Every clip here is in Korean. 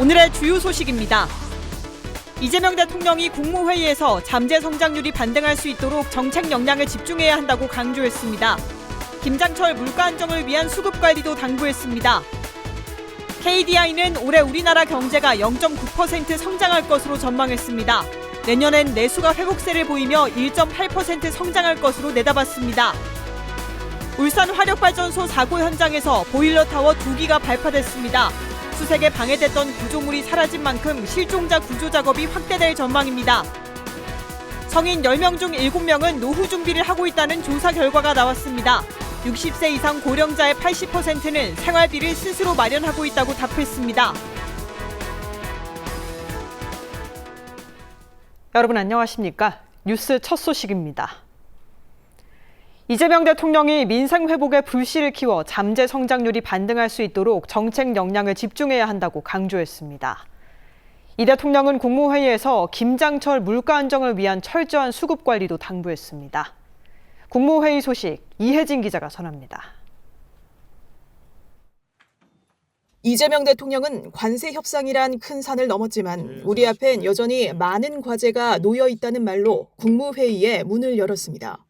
오늘의 주요 소식입니다. 이재명 대통령이 국무회의에서 잠재 성장률이 반등할 수 있도록 정책 역량에 집중해야 한다고 강조했습니다. 김장철 물가 안정을 위한 수급 관리도 당부했습니다. KDI는 올해 우리나라 경제가 0.9% 성장할 것으로 전망했습니다. 내년엔 내수가 회복세를 보이며 1.8% 성장할 것으로 내다봤습니다. 울산 화력발전소 사고 현장에서 보일러 타워 2기가 발파됐습니다. 수색에 방해됐던 구조물이 사라진 만큼 실종자 구조 작업이 확대될 전망입니다. 성인 10명 중 7명은 노후 준비를 하고 있다는 조사 결과가 나왔습니다. 60세 이상 고령자의 80%는 생활비를 스스로 마련하고 있다고 답했습니다. 여러분 안녕하십니까? 뉴스 첫 소식입니다. 이재명 대통령이 민생 회복에 불씨를 키워 잠재 성장률이 반등할 수 있도록 정책 역량을 집중해야 한다고 강조했습니다. 이 대통령은 국무회의에서 김장철 물가 안정을 위한 철저한 수급 관리도 당부했습니다. 국무회의 소식 이혜진 기자가 전합니다. 이재명 대통령은 관세 협상이란 큰 산을 넘었지만 우리 앞엔 여전히 많은 과제가 놓여 있다는 말로 국무회의에 문을 열었습니다.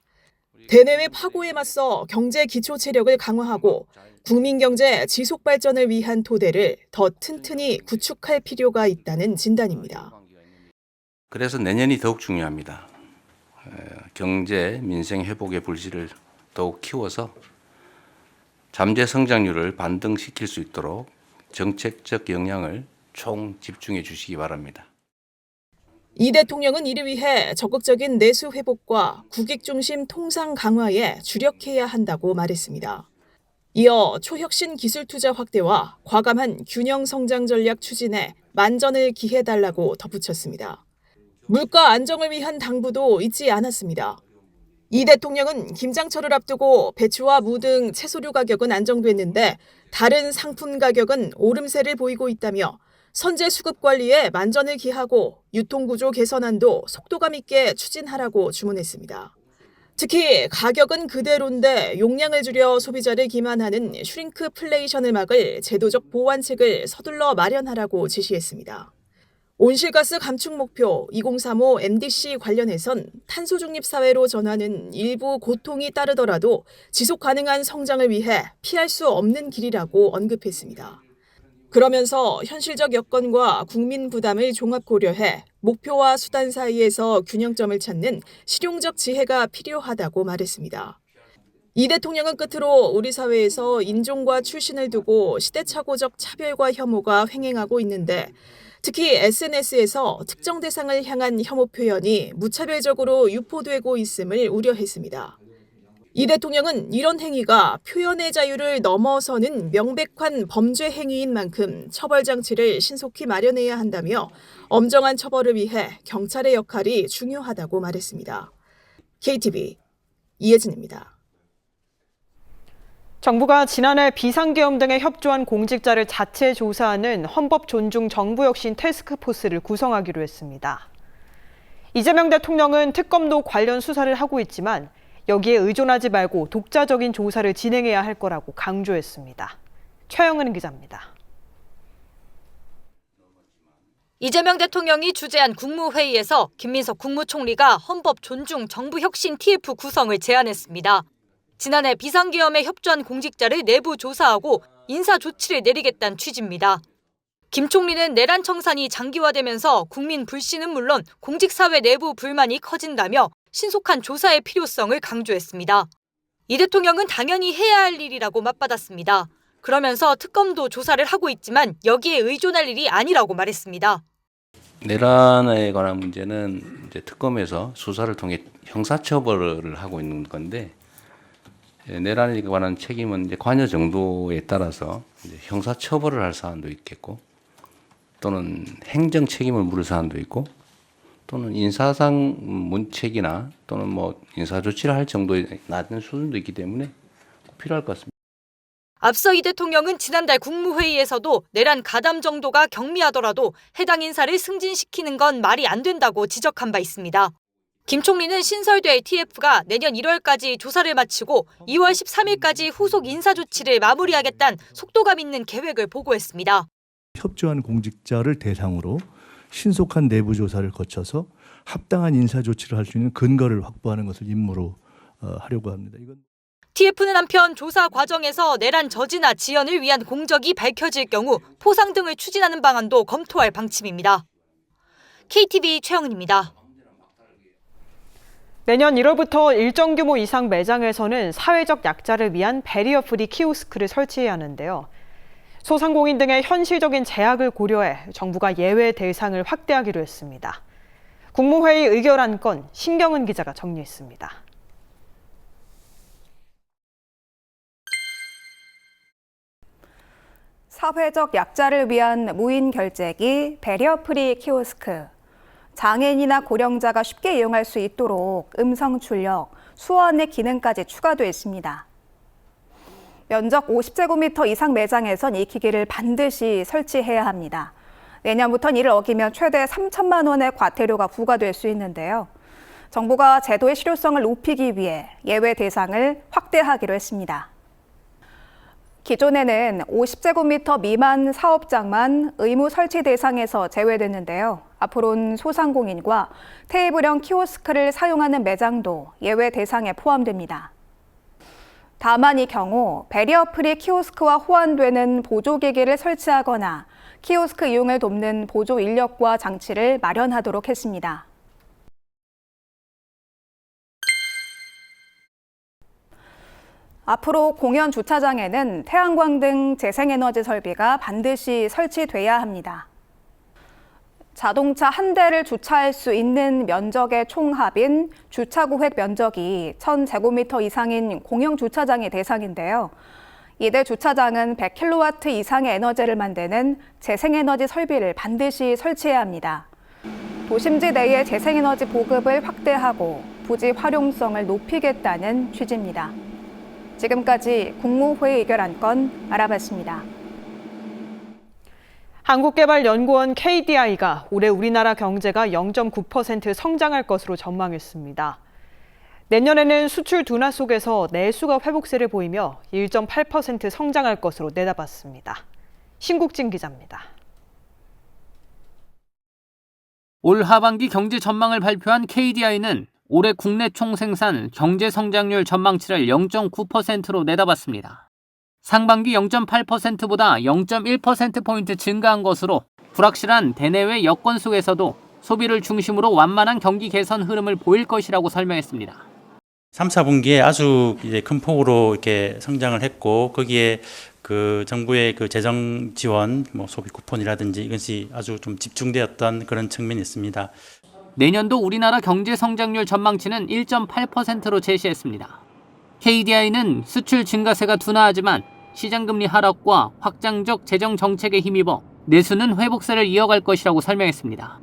대내외 파고에 맞서 경제 기초 체력을 강화하고 국민 경제 지속 발전을 위한 토대를 더 튼튼히 구축할 필요가 있다는 진단입니다. 그래서 내년이 더욱 중요합니다. 경제, 민생 회복의 불씨를 더욱 키워서 잠재 성장률을 반등시킬 수 있도록 정책적 역량을 총 집중해 주시기 바랍니다. 이 대통령은 이를 위해 적극적인 내수 회복과 국익 중심 통상 강화에 주력해야 한다고 말했습니다. 이어 초혁신 기술 투자 확대와 과감한 균형 성장 전략 추진에 만전을 기해달라고 덧붙였습니다. 물가 안정을 위한 당부도 잊지 않았습니다. 이 대통령은 김장철을 앞두고 배추와 무 등 채소류 가격은 안정됐는데 다른 상품 가격은 오름세를 보이고 있다며 선제 수급 관리에 만전을 기하고 유통구조 개선안도 속도감 있게 추진하라고 주문했습니다. 특히 가격은 그대로인데 용량을 줄여 소비자를 기만하는 슈링크플레이션을 막을 제도적 보완책을 서둘러 마련하라고 지시했습니다. 온실가스 감축 목표 2035 MDC 관련해선 탄소 중립 사회로 전환은 일부 고통이 따르더라도 지속 가능한 성장을 위해 피할 수 없는 길이라고 언급했습니다. 그러면서 현실적 여건과 국민 부담을 종합 고려해 목표와 수단 사이에서 균형점을 찾는 실용적 지혜가 필요하다고 말했습니다. 이 대통령은 끝으로 우리 사회에서 인종과 출신을 두고 시대착오적 차별과 혐오가 횡행하고 있는데 특히 SNS에서 특정 대상을 향한 혐오 표현이 무차별적으로 유포되고 있음을 우려했습니다. 이 대통령은 이런 행위가 표현의 자유를 넘어서는 명백한 범죄 행위인 만큼 처벌 장치를 신속히 마련해야 한다며 엄정한 처벌을 위해 경찰의 역할이 중요하다고 말했습니다. KTV 이혜진입니다. 정부가 지난해 비상계엄 등에 협조한 공직자를 자체 조사하는 헌법 존중 정부혁신 태스크포스를 구성하기로 했습니다. 이재명 대통령은 특검도 관련 수사를 하고 있지만 여기에 의존하지 말고 독자적인 조사를 진행해야 할 거라고 강조했습니다. 최영은 기자입니다. 이재명 대통령이 주재한 국무회의에서 김민석 국무총리가 헌법 존중 정부혁신 TF 구성을 제안했습니다. 지난해 비상계엄에 협조한 공직자를 내부 조사하고 인사 조치를 내리겠다는 취지입니다. 김 총리는 내란 청산이 장기화되면서 국민 불신은 물론 공직사회 내부 불만이 커진다며 신속한 조사의 필요성을 강조했습니다. 이 대통령은 당연히 해야 할 일이라고 맞받았습니다. 그러면서 특검도 조사를 하고 있지만 여기에 의존할 일이 아니라고 말했습니다. 내란에 관한 문제는 이제 특검에서 수사를 통해 형사처벌을 하고 있는 건데 내란에 관한 책임은 이제 관여 정도에 따라서 이제 형사처벌을 할 사안도 있겠고 또는 행정 책임을 물을 사안도 있고 또는 인사상 문책이나 또는 뭐 인사 조치를 할 정도의 낮은 수준도 있기 때문에 필요할 것 같습니다. 앞서 이 대통령은 지난달 국무회의에서도 내란 가담 정도가 경미하더라도 해당 인사를 승진시키는 건 말이 안 된다고 지적한 바 있습니다. 김 총리는 신설될 TF가 내년 1월까지 조사를 마치고 2월 13일까지 후속 인사 조치를 마무리하겠다는 속도감 있는 계획을 보고했습니다. 협조한 공직자를 대상으로 신속한 내부 조사를 거쳐서 합당한 인사 조치를 할 수 있는 근거를 확보하는 것을 임무로 하려고 합니다. 이건 TF는 한편 조사 과정에서 내란 저지나 지연을 위한 공적이 밝혀질 경우 포상 등을 추진하는 방안도 검토할 방침입니다. KTV 최영은입니다. 내년 1월부터 일정 규모 이상 매장에서는 사회적 약자를 위한 배리어 프리 키오스크를 설치해야 하는데요. 소상공인 등의 현실적인 제약을 고려해 정부가 예외 대상을 확대하기로 했습니다. 국무회의 의결 안건 신경은 기자가 정리했습니다. 사회적 약자를 위한 무인 결제기 배리어 프리 키오스크. 장애인이나 고령자가 쉽게 이용할 수 있도록 음성 출력, 수어 안내 기능까지 추가돼 있습니다. 면적 50제곱미터 이상 매장에선 이 기기를 반드시 설치해야 합니다. 내년부터는 이를 어기면 최대 3천만 원의 과태료가 부과될 수 있는데요. 정부가 제도의 실효성을 높이기 위해 예외 대상을 확대하기로 했습니다. 기존에는 50제곱미터 미만 사업장만 의무 설치 대상에서 제외됐는데요. 앞으로는 소상공인과 테이블형 키오스크를 사용하는 매장도 예외 대상에 포함됩니다. 다만 이 경우 배리어 프리 키오스크와 호환되는 보조기기를 설치하거나 키오스크 이용을 돕는 보조 인력과 장치를 마련하도록 했습니다. 앞으로 공연 주차장에는 태양광 등 재생에너지 설비가 반드시 설치돼야 합니다. 자동차 한 대를 주차할 수 있는 면적의 총합인 주차구획 면적이 1,000제곱미터 이상인 공영 주차장이 대상인데요. 이들 주차장은 100kW 이상의 에너지를 만드는 재생에너지 설비를 반드시 설치해야 합니다. 도심지 내의 재생에너지 보급을 확대하고 부지 활용성을 높이겠다는 취지입니다. 지금까지 국무회의 의결 안건 알아봤습니다. 한국개발연구원 KDI가 올해 우리나라 경제가 0.9% 성장할 것으로 전망했습니다. 내년에는 수출 둔화 속에서 내수가 회복세를 보이며 1.8% 성장할 것으로 내다봤습니다. 신국진 기자입니다. 올 하반기 경제 전망을 발표한 KDI는 올해 국내 총생산 경제 성장률 전망치를 0.9%로 내다봤습니다. 상반기 0.8%보다 0.1%포인트 증가한 것으로 불확실한 대내외 여건 속에서도 소비를 중심으로 완만한 경기 개선 흐름을 보일 것이라고 설명했습니다. 3, 4분기에 아주 큰 폭으로 이렇게 성장을 했고 거기에 그 정부의 그 재정 지원, 소비 쿠폰이라든지 이것이 아주 좀 집중되었던 그런 측면이 있습니다. 내년도 우리나라 경제 성장률 전망치는 1.8%로 제시했습니다. KDI는 수출 증가세가 둔화하지만 시장금리 하락과 확장적 재정 정책에 힘입어 내수는 회복세를 이어갈 것이라고 설명했습니다.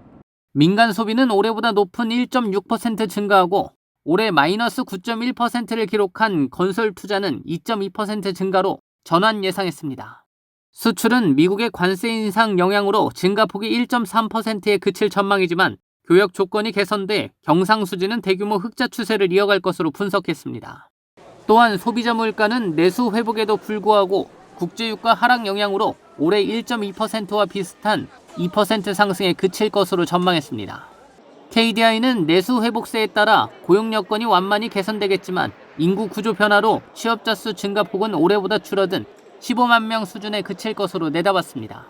민간 소비는 올해보다 높은 1.6% 증가하고 올해 마이너스 9.1%를 기록한 건설 투자는 2.2% 증가로 전환 예상했습니다. 수출은 미국의 관세 인상 영향으로 증가폭이 1.3%에 그칠 전망이지만 교역 조건이 개선돼 경상수지는 대규모 흑자 추세를 이어갈 것으로 분석했습니다. 또한 소비자 물가는 내수 회복에도 불구하고 국제유가 하락 영향으로 올해 1.2%와 비슷한 2% 상승에 그칠 것으로 전망했습니다. KDI는 내수 회복세에 따라 고용 여건이 완만히 개선되겠지만 인구 구조 변화로 취업자 수 증가폭은 올해보다 줄어든 15만 명 수준에 그칠 것으로 내다봤습니다.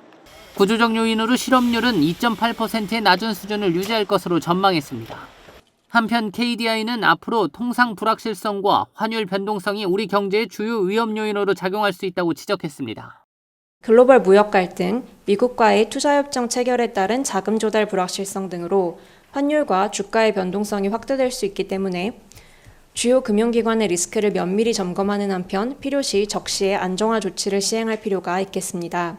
구조적 요인으로 실업률은 2.8%의 낮은 수준을 유지할 것으로 전망했습니다. 한편 KDI는 앞으로 통상 불확실성과 환율 변동성이 우리 경제의 주요 위험 요인으로 작용할 수 있다고 지적했습니다. 글로벌 무역 갈등, 미국과의 투자협정 체결에 따른 자금 조달 불확실성 등으로 환율과 주가의 변동성이 확대될 수 있기 때문에 주요 금융기관의 리스크를 면밀히 점검하는 한편 필요시 적시에 안정화 조치를 시행할 필요가 있겠습니다.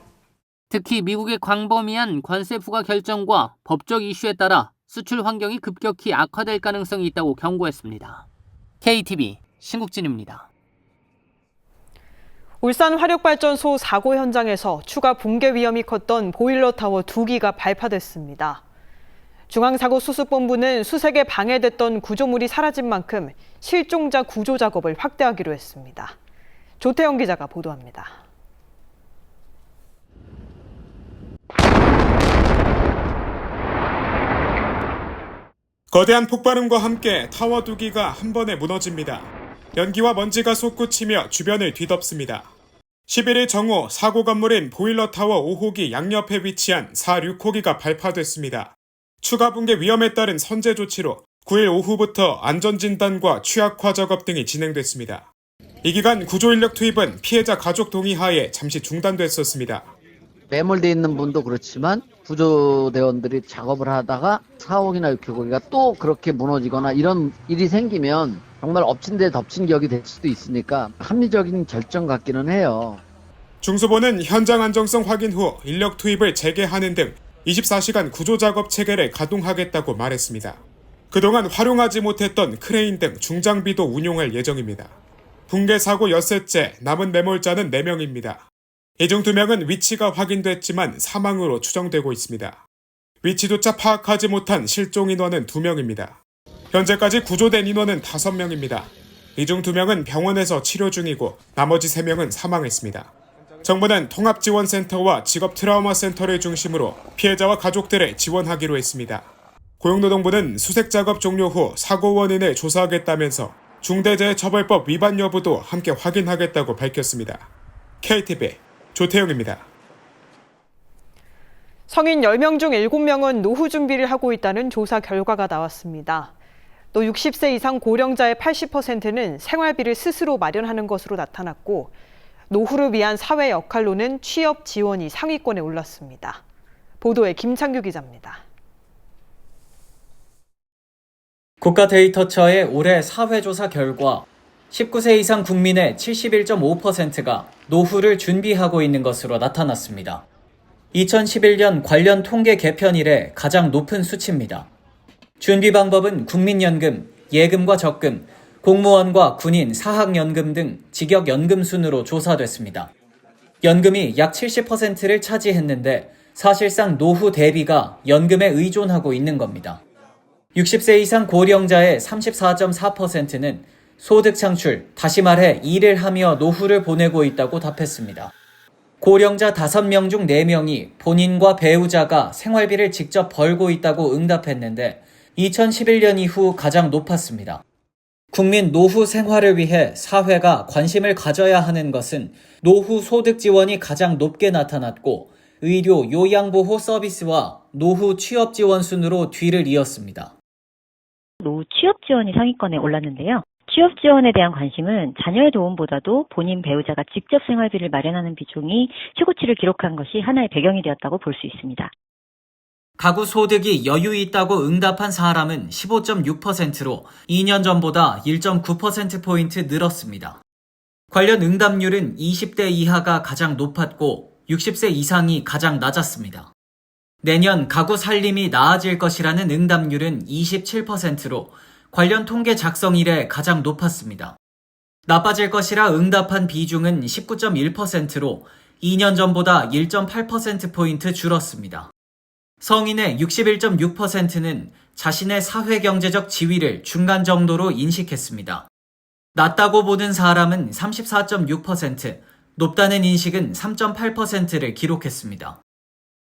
특히 미국의 광범위한 관세 부과 결정과 법적 이슈에 따라 수출 환경이 급격히 악화될 가능성이 있다고 경고했습니다. KTV 신국진입니다. 울산 화력발전소 사고 현장에서 추가 붕괴 위험이 컸던 보일러 타워 2기가 발파됐습니다. 중앙사고수습본부는 수색에 방해됐던 구조물이 사라진 만큼 실종자 구조 작업을 확대하기로 했습니다. 조태영 기자가 보도합니다. 거대한 폭발음과 함께 타워 2기가 한 번에 무너집니다. 연기와 먼지가 솟구치며 주변을 뒤덮습니다. 11일 정오 사고 건물인 보일러타워 5호기 양옆에 위치한 4, 6호기가 발파됐습니다. 추가 붕괴 위험에 따른 선제 조치로 9일 오후부터 안전진단과 취약화 작업 등이 진행됐습니다. 이 기간 구조인력 투입은 피해자 가족 동의하에 잠시 중단됐었습니다. 매몰되어 있는 분도 그렇지만 구조대원들이 작업을 하다가 4호기나 6호기가 또 그렇게 무너지거나 이런 일이 생기면 정말 엎친 데 덮친 격이 될 수도 있으니까 합리적인 결정 같기는 해요. 중수본은 현장 안정성 확인 후 인력 투입을 재개하는 등 24시간 구조작업 체계를 가동하겠다고 말했습니다. 그동안 활용하지 못했던 크레인 등 중장비도 운용할 예정입니다. 붕괴 사고 엿새째 남은 매몰자는 4명입니다. 이 중 2명은 위치가 확인됐지만 사망으로 추정되고 있습니다. 위치조차 파악하지 못한 실종 인원은 2명입니다. 현재까지 구조된 인원은 5명입니다. 이 중 2명은 병원에서 치료 중이고 나머지 3명은 사망했습니다. 정부는 통합지원센터와 직업트라우마센터를 중심으로 피해자와 가족들을 지원하기로 했습니다. 고용노동부는 수색작업 종료 후 사고 원인을 조사하겠다면서 중대재해처벌법 위반 여부도 함께 확인하겠다고 밝혔습니다. KTV 조태영입니다. 성인 10명 중 7명은 노후 준비를 하고 있다는 조사 결과가 나왔습니다. 또 60세 이상 고령자의 80%는 생활비를 스스로 마련하는 것으로 나타났고 노후를 위한 사회 역할로는 취업 지원이 상위권에 올랐습니다. 보도에 김창규 기자입니다. 국가데이터처의 올해 사회조사 결과 19세 이상 국민의 71.5%가 노후를 준비하고 있는 것으로 나타났습니다. 2011년 관련 통계 개편 이래 가장 높은 수치입니다. 준비 방법은 국민연금, 예금과 적금, 공무원과 군인, 사학연금 등 직역연금 순으로 조사됐습니다. 연금이 약 70%를 차지했는데 사실상 노후 대비가 연금에 의존하고 있는 겁니다. 60세 이상 고령자의 34.4%는 소득 창출, 다시 말해 일을 하며 노후를 보내고 있다고 답했습니다. 고령자 5명 중 4명이 본인과 배우자가 생활비를 직접 벌고 있다고 응답했는데 2011년 이후 가장 높았습니다. 국민 노후 생활을 위해 사회가 관심을 가져야 하는 것은 노후 소득 지원이 가장 높게 나타났고 의료, 요양보호 서비스와 노후 취업 지원 순으로 뒤를 이었습니다. 노후 취업 지원이 상위권에 올랐는데요. 취업 지원에 대한 관심은 자녀의 도움보다도 본인 배우자가 직접 생활비를 마련하는 비중이 최고치를 기록한 것이 하나의 배경이 되었다고 볼 수 있습니다. 가구 소득이 여유 있다고 응답한 사람은 15.6%로 2년 전보다 1.9%포인트 늘었습니다. 관련 응답률은 20대 이하가 가장 높았고 60세 이상이 가장 낮았습니다. 내년 가구 살림이 나아질 것이라는 응답률은 27%로 관련 통계 작성 이래 가장 높았습니다. 나빠질 것이라 응답한 비중은 19.1%로 2년 전보다 1.8%포인트 줄었습니다. 성인의 61.6%는 자신의 사회경제적 지위를 중간 정도로 인식했습니다. 낮다고 보는 사람은 34.6%, 높다는 인식은 3.8%를 기록했습니다.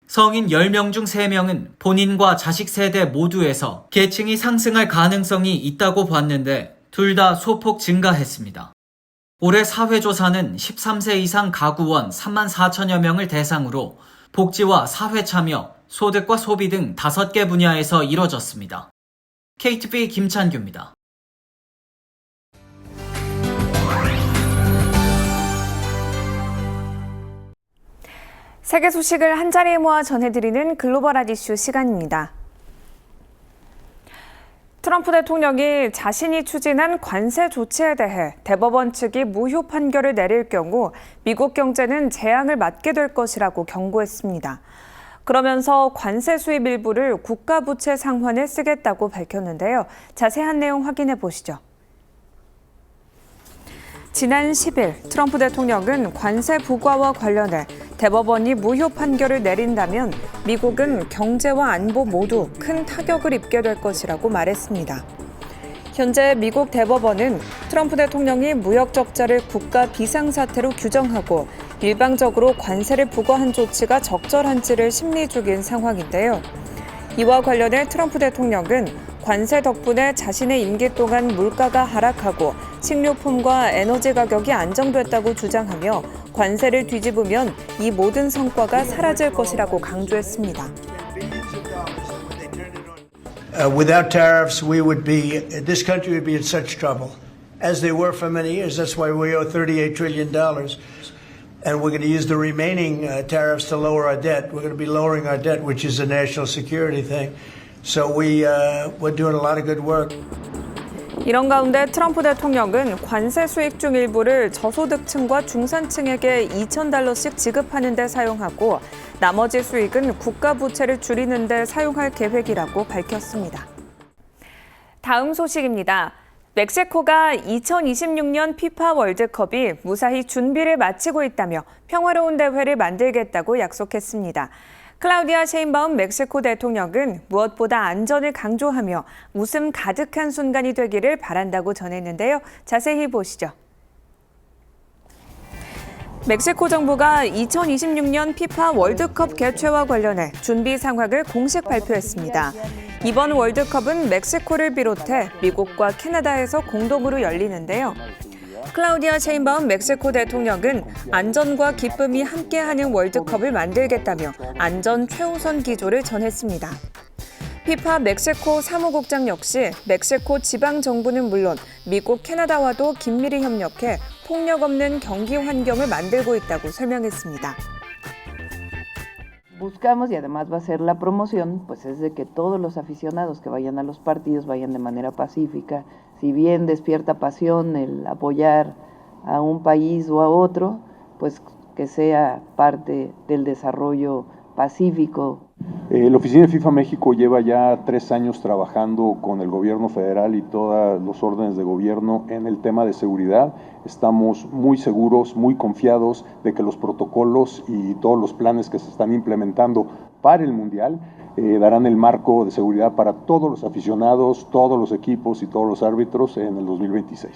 성인 10명 중 3명은 본인과 자식 세대 모두에서 계층이 상승할 가능성이 있다고 봤는데 둘 다 소폭 증가했습니다. 올해 사회조사는 13세 이상 가구원 3만 4천여 명을 대상으로 복지와 사회참여, 소득과 소비 등 5개 분야에서 이뤄졌습니다. KTV 김찬규입니다. 세계 소식을 한자리에 모아 전해드리는 글로벌 이슈 시간입니다. 트럼프 대통령이 자신이 추진한 관세 조치에 대해 대법원 측이 무효 판결을 내릴 경우 미국 경제는 재앙을 맞게 될 것이라고 경고했습니다. 그러면서 관세 수입 일부를 국가 부채 상환에 쓰겠다고 밝혔는데요. 자세한 내용 확인해 보시죠. 지난 10일 트럼프 대통령은 관세 부과와 관련해 대법원이 무효 판결을 내린다면 미국은 경제와 안보 모두 큰 타격을 입게 될 것이라고 말했습니다. 현재 미국 대법원은 트럼프 대통령이 무역 적자를 국가 비상사태로 규정하고 일방적으로 관세를 부과한 조치가 적절한지를 심리 중인 상황인데요. 이와 관련해 트럼프 대통령은 관세 덕분에 자신의 임기 동안 물가가 하락하고 식료품과 에너지 가격이 안정됐다고 주장하며 관세를 뒤집으면 이 모든 성과가 사라질 것이라고 강조했습니다. Without tariffs, this country would be in such trouble, as they were for many years. That's why we owe $38 trillion. And we're going to use the remaining tariffs to lower our debt. We're going to be lowering our debt, which is a national security thing. So we're doing a lot of good work. 이런 가운데 트럼프 대통령은 관세 수익 중 일부를 저소득층과 중산층에게 $2,000씩 지급하는 데 사용하고 나머지 수익은 국가 부채를 줄이는 데 사용할 계획이라고 밝혔습니다. 다음 소식입니다. 멕시코가 2026년 피파 월드컵이 무사히 준비를 마치고 있다며 평화로운 대회를 만들겠다고 약속했습니다. 클라우디아 셰인바움 멕시코 대통령은 무엇보다 안전을 강조하며 웃음 가득한 순간이 되기를 바란다고 전했는데요. 자세히 보시죠. 멕시코 정부가 2026년 피파 월드컵 개최와 관련해 준비 상황을 공식 발표했습니다. 이번 월드컵은 멕시코를 비롯해 미국과 캐나다에서 공동으로 열리는데요. 클라우디아 셰인바움 멕시코 대통령은 안전과 기쁨이 함께하는 월드컵을 만들겠다며 안전 최우선 기조를 전했습니다. 피파 멕시코 사무국장 역시 멕시코 지방정부는 물론 미국, 캐나다와도 긴밀히 협력해 폭력 없는 경기 환경을 만들고 있다고 설명했습니다. Buscamos y además va a ser la promoción, pues es de que todos los aficionados que vayan a los partidos vayan de manera pacífica. Si bien despierta pasión el apoyar a un país o a otro, pues que sea parte del desarrollo pacífico. La oficina de FIFA México lleva ya 3 años trabajando con el gobierno federal y todos los órdenes de gobierno en el tema de seguridad. Estamos muy seguros, muy confiados de que los protocolos y todos los planes que se están implementando para el Mundial darán el marco de seguridad para todos los aficionados, todos los equipos y todos los árbitros en el 2026.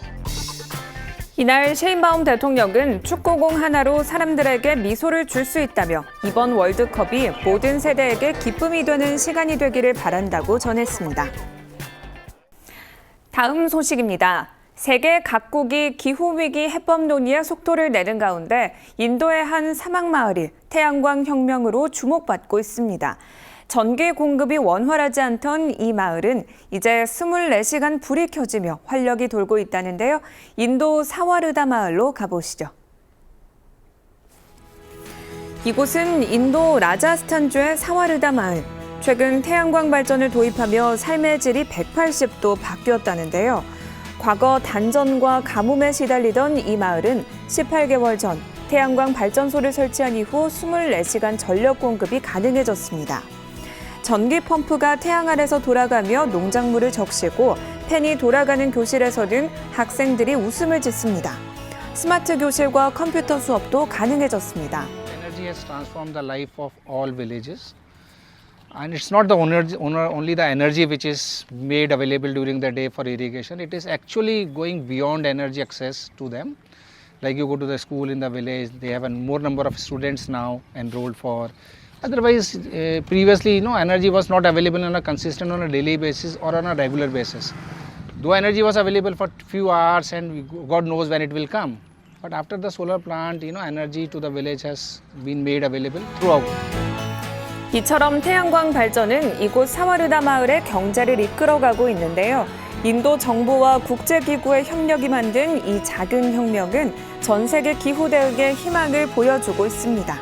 이날 셰인바움 대통령은 축구공 하나로 사람들에게 미소를 줄 수 있다며 이번 월드컵이 모든 세대에게 기쁨이 되는 시간이 되기를 바란다고 전했습니다. 다음 소식입니다. 세계 각국이 기후위기 해법 논의에 속도를 내는 가운데 인도의 한 사막마을이 태양광 혁명으로 주목받고 있습니다. 전기 공급이 원활하지 않던 이 마을은 이제 24시간 불이 켜지며 활력이 돌고 있다는데요. 인도 사와르다 마을로 가보시죠. 이곳은 인도 라자스탄주의 사와르다 마을. 최근 태양광 발전을 도입하며 삶의 질이 180도 바뀌었다는데요. 과거 단전과 가뭄에 시달리던 이 마을은 18개월 전 태양광 발전소를 설치한 이후 24시간 전력 공급이 가능해졌습니다. 전기 펌프가 태양 아래서 돌아가며 농작물을 적시고 팬이 돌아가는 교실에서는 학생들이 웃음을 짓습니다. 스마트 교실과 컴퓨터 수업도 가능해졌습니다. Energy has transformed the life of all villages. And it's not only the energy which is made available during the day for irrigation. It is actually going beyond energy access to them. Like you go to the school in the village, they have a more number of students now enrolled for. Otherwise, previously, energy was not available on a daily basis or on a regular basis. Though energy was available for few hours and God knows when it will come. But after the solar plant, energy to the village has been made available throughout. 이처럼 태양광 발전은 이곳 사와르다 마을의 경제를 이끌어가고 있는데요. 인도 정부와 국제기구의 협력이 만든 이 작은 혁명은 전 세계 기후 대응의 희망을 보여주고 있습니다.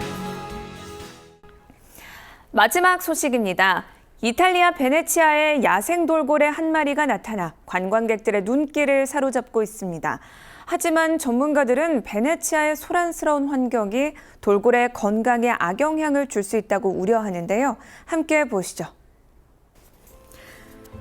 마지막 소식입니다. 이탈리아 베네치아에 야생 돌고래 한 마리가 나타나 관광객들의 눈길을 사로잡고 있습니다. 하지만 전문가들은 베네치아의 소란스러운 환경이 돌고래 건강에 악영향을 줄 수 있다고 우려하는데요. 함께 보시죠.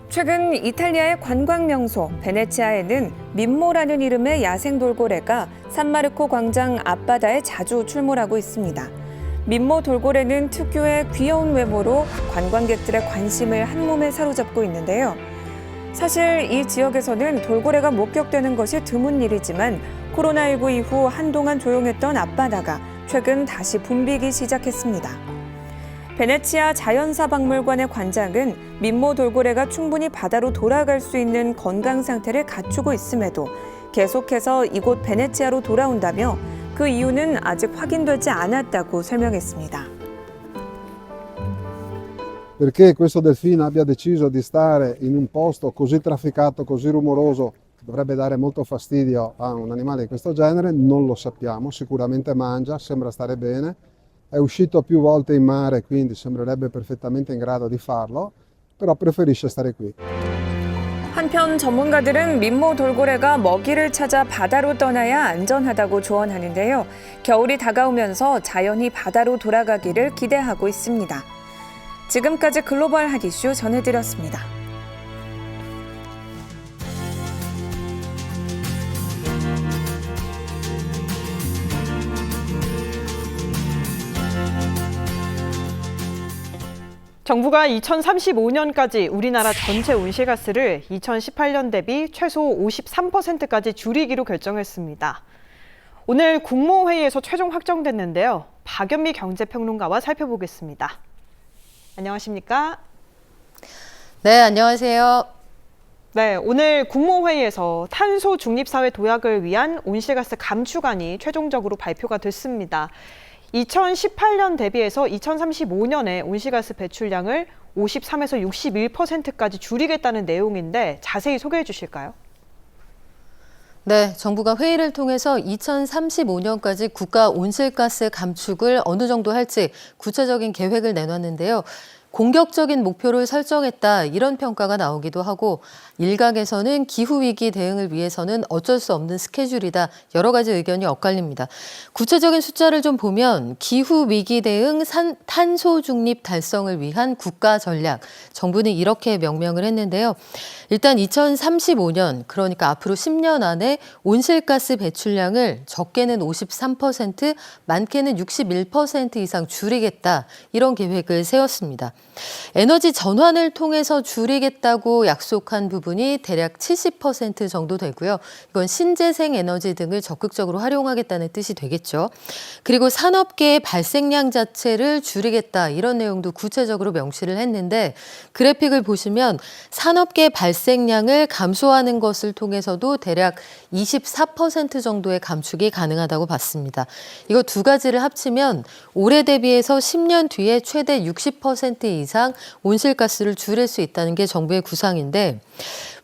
최근 이탈리아의 관광 명소 베네치아에는 민모라는 이름의 야생 돌고래가 산마르코 광장 앞바다에 자주 출몰하고 있습니다. 민모 돌고래는 특유의 귀여운 외모로 관광객들의 관심을 한몸에 사로잡고 있는데요. 사실 이 지역에서는 돌고래가 목격되는 것이 드문 일이지만 코로나19 이후 한동안 조용했던 앞바다가 최근 다시 붐비기 시작했습니다. 베네치아 자연사 박물관의 관장은 민모 돌고래가 충분히 바다로 돌아갈 수 있는 건강 상태를 갖추고 있음에도 계속해서 이곳 베네치아로 돌아온다며 그 이유는 아직 확인되지 않았다고 설명했습니다. Perché questo delfino abbia deciso di stare in un posto così trafficato, così rumoroso, dovrebbe dare molto fastidio a un animale di questo genere, non lo sappiamo, sicuramente mangia, sembra stare bene, è uscito più volte in mare, quindi sembrerebbe perfettamente in grado di farlo, però preferisce stare qui. 한편 전문가들은 민모 돌고래가 먹이를 찾아 바다로 떠나야 안전하다고 조언하는데요. 겨울이 다가오면서 자연히 바다로 돌아가기를 기대하고 있습니다. 지금까지 글로벌 핫 이슈 전해드렸습니다. 정부가 2035년까지 우리나라 전체 온실가스를 2018년 대비 최소 53%까지 줄이기로 결정했습니다. 오늘 국무회의에서 최종 확정됐는데요. 박연미 경제평론가와 살펴보겠습니다. 안녕하십니까? 네, 안녕하세요. 네, 오늘 국무회의에서 탄소 중립사회 도약을 위한 온실가스 감축안이 최종적으로 발표가 됐습니다. 2018년 대비해서 2035년에 온실가스 배출량을 53에서 61%까지 줄이겠다는 내용인데 자세히 소개해 주실까요? 네, 정부가 회의를 통해서 2035년까지 국가 온실가스 감축을 어느 정도 할지 구체적인 계획을 내놨는데요. 공격적인 목표를 설정했다 이런 평가가 나오기도 하고 일각에서는 기후위기 대응을 위해서는 어쩔 수 없는 스케줄이다 여러 가지 의견이 엇갈립니다. 구체적인 숫자를 좀 보면 기후위기 대응 탄소 중립 달성을 위한 국가 전략 정부는 이렇게 명명을 했는데요. 일단 2035년 그러니까 앞으로 10년 안에 온실가스 배출량을 적게는 53%, 많게는 61% 이상 줄이겠다 이런 계획을 세웠습니다. 에너지 전환을 통해서 줄이겠다고 약속한 부분이 대략 70% 정도 되고요. 이건 신재생 에너지 등을 적극적으로 활용하겠다는 뜻이 되겠죠. 그리고 산업계의 발생량 자체를 줄이겠다 이런 내용도 구체적으로 명시를 했는데 그래픽을 보시면 산업계 발생량을 감소하는 것을 통해서도 대략 24% 정도의 감축이 가능하다고 봤습니다. 이거 두 가지를 합치면 올해 대비해서 10년 뒤에 최대 60% 이상 온실가스를 줄일 수 있다는 게 정부의 구상인데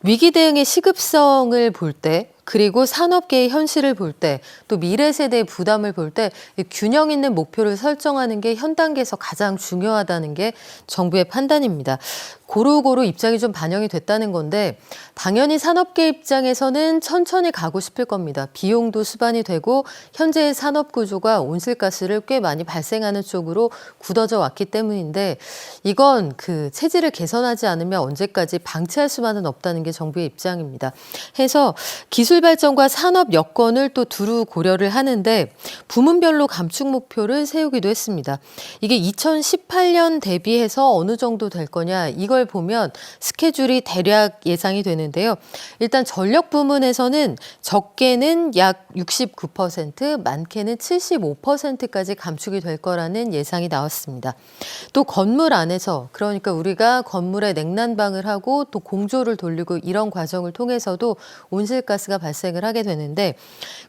위기 대응의 시급성을 볼 때 그리고 산업계의 현실을 볼 때 또 미래 세대의 부담을 볼 때 균형 있는 목표를 설정하는 게 현 단계에서 가장 중요하다는 게 정부의 판단입니다. 고루고루 입장이 좀 반영이 됐다는 건데 당연히 산업계 입장에서는 천천히 가고 싶을 겁니다. 비용도 수반이 되고 현재의 산업 구조가 온실가스를 꽤 많이 발생하는 쪽으로 굳어져 왔기 때문인데 이건 그 체질을 개선하지 않으면 언제까지 방치할 수만은 없다는 게 정부의 입장입니다. 해서 기술 발전과 산업 여건을 또 두루 고려를 하는데 부문별로 감축 목표를 세우기도 했습니다. 이게 2018년 대비해서 어느 정도 될 거냐 이걸 보면 스케줄이 대략 예상이 되는데요. 일단 전력 부문에서는 적게는 약 69%, 많게는 75%까지 감축이 될 거라는 예상이 나왔습니다. 또 건물 안에서 그러니까 우리가 건물에 냉난방을 하고 또 공조를 돌리고 이런 과정을 통해서도 온실가스가 발생을 하게 되는데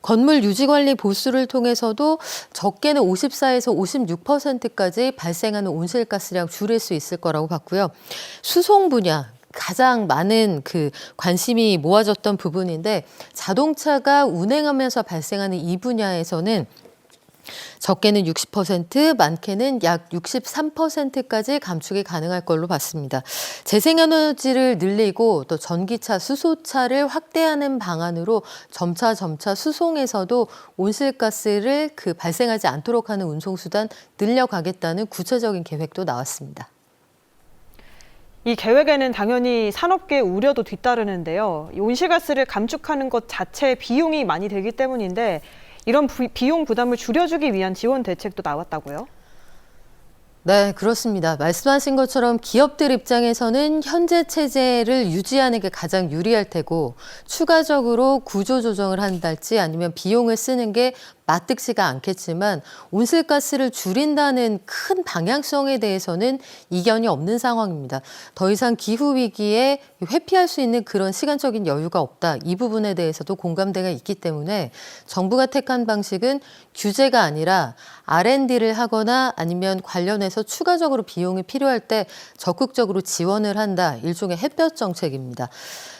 건물 유지관리 보수를 통해서도 적게는 54에서 56%까지 발생하는 온실가스량 줄일 수 있을 거라고 봤고요. 수송 분야 가장 많은 그 관심이 모아졌던 부분인데 자동차가 운행하면서 발생하는 이 분야에서는 적게는 60%, 많게는 약 63%까지 감축이 가능할 걸로 봤습니다. 재생에너지를 늘리고 또 전기차, 수소차를 확대하는 방안으로 점차 수송에서도 온실가스를 발생하지 않도록 하는 운송수단 늘려가겠다는 구체적인 계획도 나왔습니다. 이 계획에는 당연히 산업계 우려도 뒤따르는데요. 이 온실가스를 감축하는 것 자체 비용이 많이 들기 때문인데 이런 비용 부담을 줄여주기 위한 지원 대책도 나왔다고요? 네, 그렇습니다. 말씀하신 것처럼 기업들 입장에서는 현재 체제를 유지하는 게 가장 유리할 테고 추가적으로 구조 조정을 한달지 아니면 비용을 쓰는 게 맞득지가 않겠지만 온실가스를 줄인다는 큰 방향성에 대해서는 이견이 없는 상황입니다. 더 이상 기후위기에 회피할 수 있는 그런 시간적인 여유가 없다. 이 부분에 대해서도 공감대가 있기 때문에 정부가 택한 방식은 규제가 아니라 R&D를 하거나 아니면 관련해서 추가적으로 비용이 필요할 때 적극적으로 지원을 한다. 일종의 햇볕 정책입니다.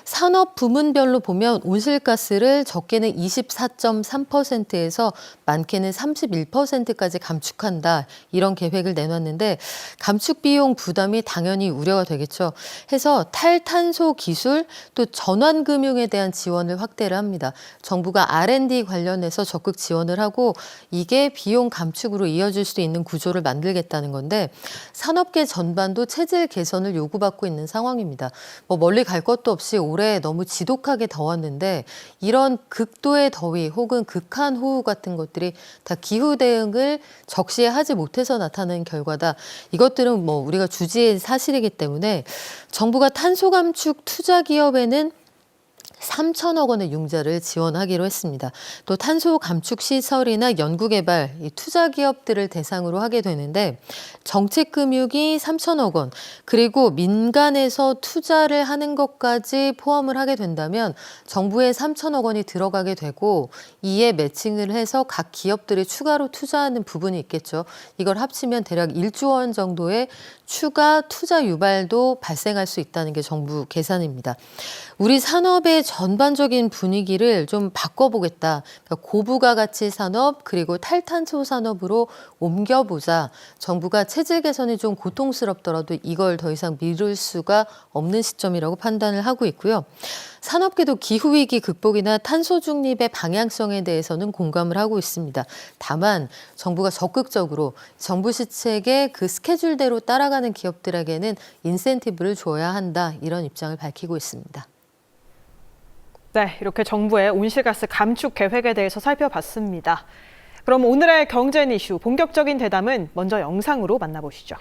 산업 부문별로 보면 온실가스를 적게는 24.3%에서 많게는 31%까지 감축한다. 이런 계획을 내놨는데 감축 비용 부담이 당연히 우려가 되겠죠. 해서 탈탄소 기술 또 전환금융에 대한 지원을 확대를 합니다. 정부가 R&D 관련해서 적극 지원을 하고 이게 비용 감축으로 이어질 수 있는 구조를 만들겠다는 건데 산업계 전반도 체질 개선을 요구받고 있는 상황입니다. 뭐 멀리 갈 것도 없이 올해 너무 지독하게 더웠는데 이런 극도의 더위 혹은 극한호우 같은 것들이 다 기후 대응을 적시에 하지 못해서 나타나는 결과다. 이것들은 뭐 우리가 주지의 사실이기 때문에 정부가 탄소 감축 투자 기업에는 3천억 원의 융자를 지원하기로 했습니다. 또 탄소 감축 시설이나 연구개발, 이 투자 기업들을 대상으로 하게 되는데 정책 금융이 3천억 원, 그리고 민간에서 투자를 하는 것까지 포함을 하게 된다면 정부에 3천억 원이 들어가게 되고 이에 매칭을 해서 각 기업들이 추가로 투자하는 부분이 있겠죠. 이걸 합치면 대략 1조 원 정도의 추가 투자 유발도 발생할 수 있다는 게 정부 계산입니다. 우리 산업의 전반적인 분위기를 좀 바꿔보겠다. 그러니까 고부가 가치 산업 그리고 탈탄소 산업으로 옮겨보자. 정부가 체질 개선이 좀 고통스럽더라도 이걸 더 이상 미룰 수가 없는 시점이라고 판단을 하고 있고요. 산업계도 기후위기 극복이나 탄소 중립의 방향성에 대해서는 공감을 하고 있습니다. 다만 정부가 적극적으로 정부 시책의 그 스케줄대로 따라가는 기업들에게는 인센티브를 줘야 한다. 이런 입장을 밝히고 있습니다. 네, 이렇게 정부의 온실가스 감축 계획에 대해서 살펴봤습니다. 그럼 오늘의 경제 이슈 본격적인 대담은 먼저 영상으로 만나보시죠.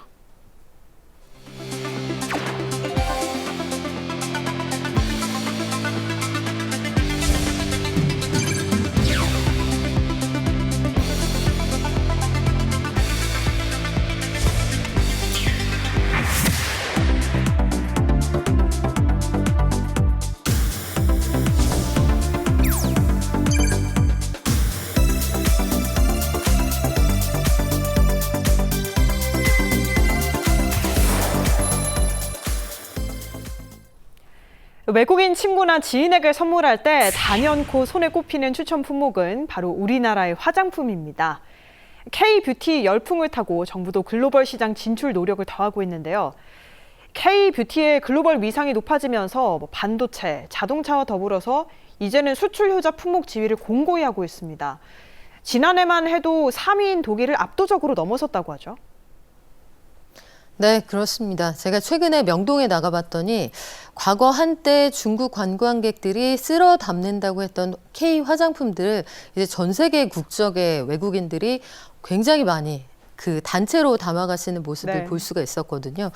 외국인 친구나 지인에게 선물할 때 단연코 손에 꼽히는 추천 품목은 바로 우리나라의 화장품입니다. K-뷰티 열풍을 타고 정부도 글로벌 시장 진출 노력을 더하고 있는데요. K-뷰티의 글로벌 위상이 높아지면서 반도체, 자동차와 더불어서 이제는 수출 효자 품목 지위를 공고히 하고 있습니다. 지난해만 해도 3위인 독일을 압도적으로 넘어섰다고 하죠. 네, 그렇습니다. 제가 최근에 명동에 나가봤더니 과거 한때 중국 관광객들이 쓸어 담는다고 했던 K 화장품들을 이제 전 세계 국적의 외국인들이 굉장히 많이 그 단체로 담아가시는 모습을 볼 수가 있었거든요.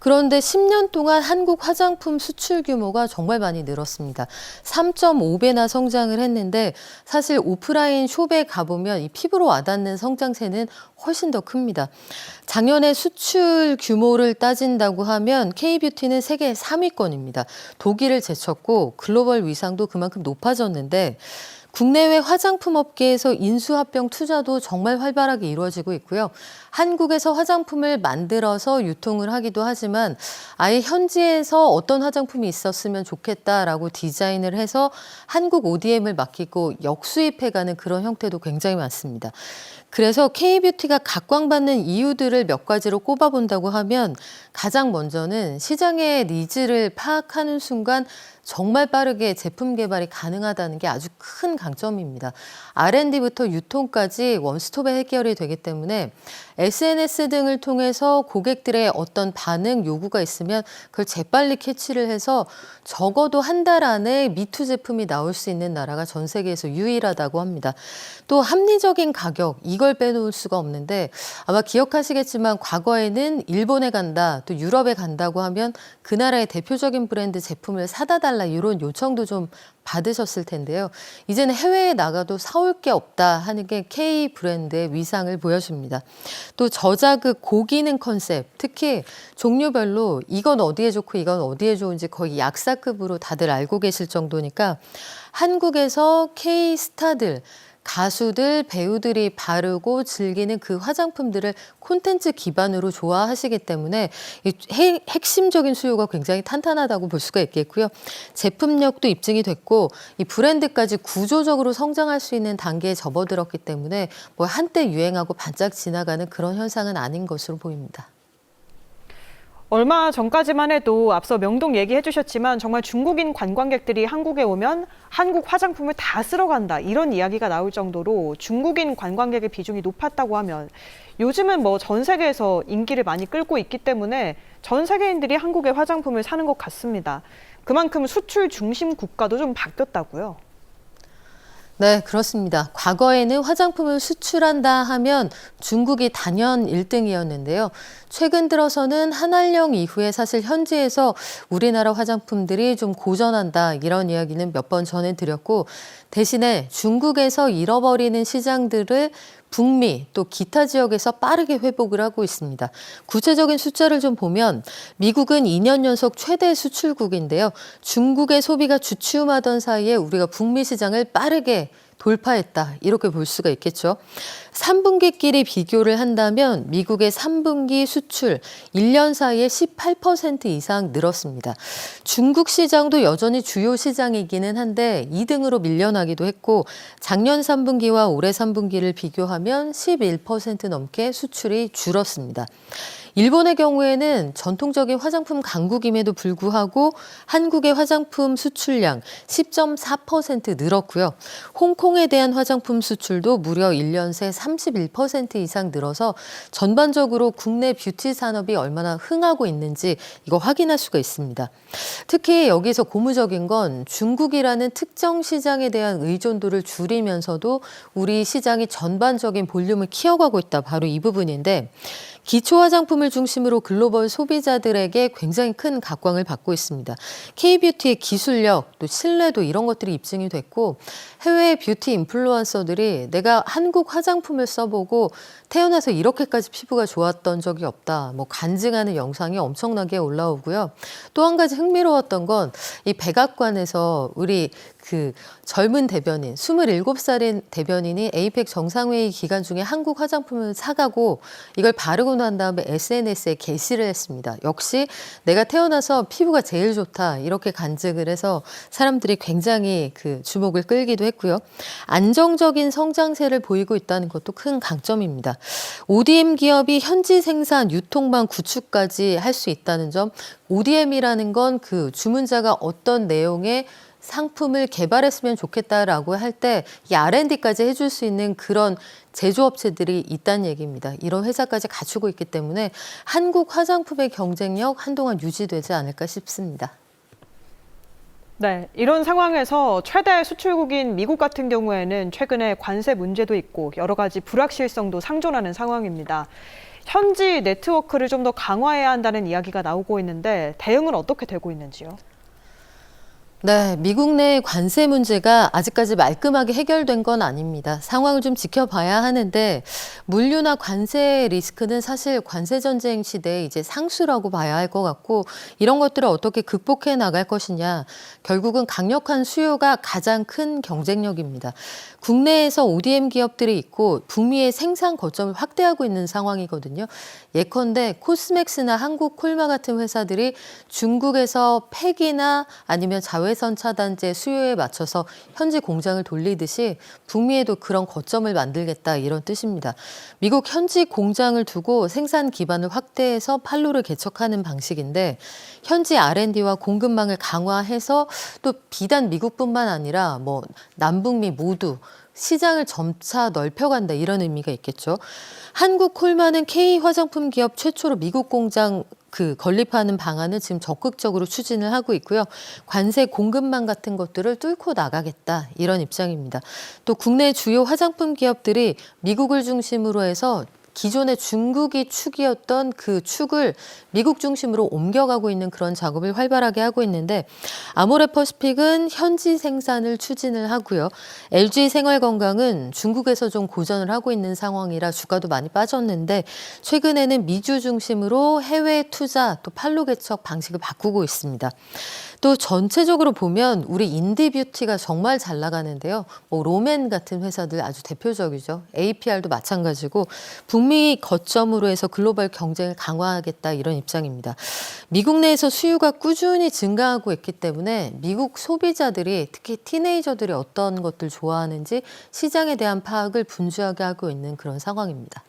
그런데 10년 동안 한국 화장품 수출 규모가 정말 많이 늘었습니다. 3.5배나 성장을 했는데 사실 오프라인 숍에 가보면 이 피부로 와닿는 성장세는 훨씬 더 큽니다. 작년에 수출 규모를 따진다고 하면 K-뷰티는 세계 3위권입니다. 독일을 제쳤고 글로벌 위상도 그만큼 높아졌는데 국내외 화장품 업계에서 인수합병 투자도 정말 활발하게 이루어지고 있고요. 한국에서 화장품을 만들어서 유통을 하기도 하지만 아예 현지에서 어떤 화장품이 있었으면 좋겠다라고 디자인을 해서 한국 ODM을 맡기고 역수입해가는 그런 형태도 굉장히 많습니다. 그래서 K-뷰티가 각광받는 이유들을 몇 가지로 꼽아본다고 하면 가장 먼저는 시장의 니즈를 파악하는 순간 정말 빠르게 제품 개발이 가능하다는 게 아주 큰 강점입니다. R&D부터 유통까지 원스톱에 해결이 되기 때문에 SNS 등을 통해서 고객들의 어떤 반응, 요구가 있으면 그걸 재빨리 캐치를 해서 적어도 한 달 안에 미투 제품이 나올 수 있는 나라가 전 세계에서 유일하다고 합니다. 또 합리적인 가격, 이걸 빼놓을 수가 없는데 아마 기억하시겠지만 과거에는 일본에 간다, 또 유럽에 간다고 하면 그 나라의 대표적인 브랜드 제품을 사다 달라 사달라 이런 요청도 좀 받으셨을 텐데요. 이제는 해외에 나가도 사올 게 없다 하는 게 K 브랜드의 위상을 보여줍니다. 또 저자극 고기능 컨셉, 특히 종류별로 이건 어디에 좋고 이건 어디에 좋은지 거의 약사급으로 다들 알고 계실 정도니까 한국에서 K 스타들, 가수들, 배우들이 바르고 즐기는 그 화장품들을 콘텐츠 기반으로 좋아하시기 때문에 이 핵심적인 수요가 굉장히 탄탄하다고 볼 수가 있겠고요. 제품력도 입증이 됐고 이 브랜드까지 구조적으로 성장할 수 있는 단계에 접어들었기 때문에 뭐 한때 유행하고 반짝 지나가는 그런 현상은 아닌 것으로 보입니다. 얼마 전까지만 해도 앞서 명동 얘기해 주셨지만 정말 중국인 관광객들이 한국에 오면 한국 화장품을 다 쓸어 간다 이런 이야기가 나올 정도로 중국인 관광객의 비중이 높았다고 하면 요즘은 뭐 전 세계에서 인기를 많이 끌고 있기 때문에 전 세계인들이 한국의 화장품을 사는 것 같습니다. 그만큼 수출 중심 국가도 좀 바뀌었다고요. 네, 그렇습니다. 과거에는 화장품을 수출한다 하면 중국이 단연 1등이었는데요. 최근 들어서는 한알령 이후에 사실 현지에서 우리나라 화장품들이 좀 고전한다 이런 이야기는 몇 번 전해드렸고 대신에 중국에서 잃어버리는 시장들을 북미 또 기타 지역에서 빠르게 회복을 하고 있습니다. 구체적인 숫자를 좀 보면 미국은 2년 연속 최대 수출국인데요. 중국의 소비가 주춤하던 사이에 우리가 북미 시장을 빠르게 돌파했다 이렇게 볼 수가 있겠죠. 3분기끼리 비교를 한다면 미국의 3분기 수출 1년 사이에 18% 이상 늘었습니다. 중국 시장도 여전히 주요 시장이기는 한데 2등으로 밀려나기도 했고 작년 3분기와 올해 3분기를 비교하면 11% 넘게 수출이 줄었습니다. 일본의 경우에는 전통적인 화장품 강국임에도 불구하고 한국의 화장품 수출량 10.4% 늘었고요. 홍콩에 대한 화장품 수출도 무려 1년 새 31% 이상 늘어서 전반적으로 국내 뷰티 산업이 얼마나 흥하고 있는지 이거 확인할 수가 있습니다. 특히 여기서 고무적인 건 중국이라는 특정 시장에 대한 의존도를 줄이면서도 우리 시장이 전반적인 볼륨을 키워가고 있다. 바로 이 부분인데 기초 화장품을 중심으로 글로벌 소비자들에게 굉장히 큰 각광을 받고 있습니다. K-뷰티의 기술력, 또 신뢰도 이런 것들이 입증이 됐고 해외 뷰티 인플루언서들이 내가 한국 화장품을 써보고 태어나서 이렇게까지 피부가 좋았던 적이 없다. 뭐 간증하는 영상이 엄청나게 올라오고요. 또 한 가지 흥미로웠던 건 이 백악관에서 우리 그 젊은 대변인, 27살인 대변인이 에이펙 정상회의 기간 중에 한국 화장품을 사가고 이걸 바르고 난 다음에 SNS에 게시를 했습니다. 역시 내가 태어나서 피부가 제일 좋다 이렇게 간증을 해서 사람들이 굉장히 그 주목을 끌기도 했고요. 안정적인 성장세를 보이고 있다는 것도 큰 강점입니다. ODM 기업이 현지 생산, 유통망 구축까지 할 수 있다는 점, ODM이라는 건 그 주문자가 어떤 내용의 상품을 개발했으면 좋겠다라고 할 때 이 R&D까지 해줄 수 있는 그런 제조업체들이 있다는 얘기입니다. 이런 회사까지 갖추고 있기 때문에 한국 화장품의 경쟁력 한동안 유지되지 않을까 싶습니다. 네, 이런 상황에서 최대 수출국인 미국 같은 경우에는 최근에 관세 문제도 있고 여러 가지 불확실성도 상존하는 상황입니다. 현지 네트워크를 좀 더 강화해야 한다는 이야기가 나오고 있는데 대응은 어떻게 되고 있는지요? 네, 미국 내 관세 문제가 아직까지 말끔하게 해결된 건 아닙니다. 상황을 좀 지켜봐야 하는데 물류나 관세 리스크는 사실 관세 전쟁 시대에 이제 상수라고 봐야 할 것 같고 이런 것들을 어떻게 극복해 나갈 것이냐. 결국은 강력한 수요가 가장 큰 경쟁력입니다. 국내에서 ODM 기업들이 있고 북미의 생산 거점을 확대하고 있는 상황이거든요. 예컨대 코스맥스나 한국 콜마 같은 회사들이 중국에서 팩이나 아니면 자외선 차단제 수요에 맞춰서 현지 공장을 돌리듯이 북미에도 그런 거점을 만들겠다 이런 뜻입니다. 미국 현지 공장을 두고 생산 기반을 확대해서 판로를 개척하는 방식인데 현지 R&D와 공급망을 강화해서 또 비단 미국뿐만 아니라 뭐 남북미 모두 시장을 점차 넓혀간다 이런 의미가 있겠죠. 한국 콜마는 K 화장품 기업 최초로 미국 공장 건립하는 방안을 지금 적극적으로 추진을 하고 있고요. 관세 공급망 같은 것들을 뚫고 나가겠다 이런 입장입니다. 또 국내 주요 화장품 기업들이 미국을 중심으로 해서 기존의 중국이 축이었던 그 축을 미국 중심으로 옮겨가고 있는 그런 작업을 활발하게 하고 있는데 아모레퍼시픽은 현지 생산을 추진을 하고요. LG 생활건강은 중국에서 좀 고전을 하고 있는 상황이라 주가도 많이 빠졌는데 최근에는 미주 중심으로 해외 투자 또 판로 개척 방식을 바꾸고 있습니다. 또 전체적으로 보면 우리 인디뷰티가 정말 잘 나가는데요. 뭐 롬앤 같은 회사들 아주 대표적이죠. APR도 마찬가지고 북미 거점으로 해서 글로벌 경쟁을 강화하겠다 이런 입장입니다. 미국 내에서 수요가 꾸준히 증가하고 있기 때문에 미국 소비자들이 특히 티네이저들이 어떤 것들 좋아하는지 시장에 대한 파악을 분주하게 하고 있는 그런 상황입니다.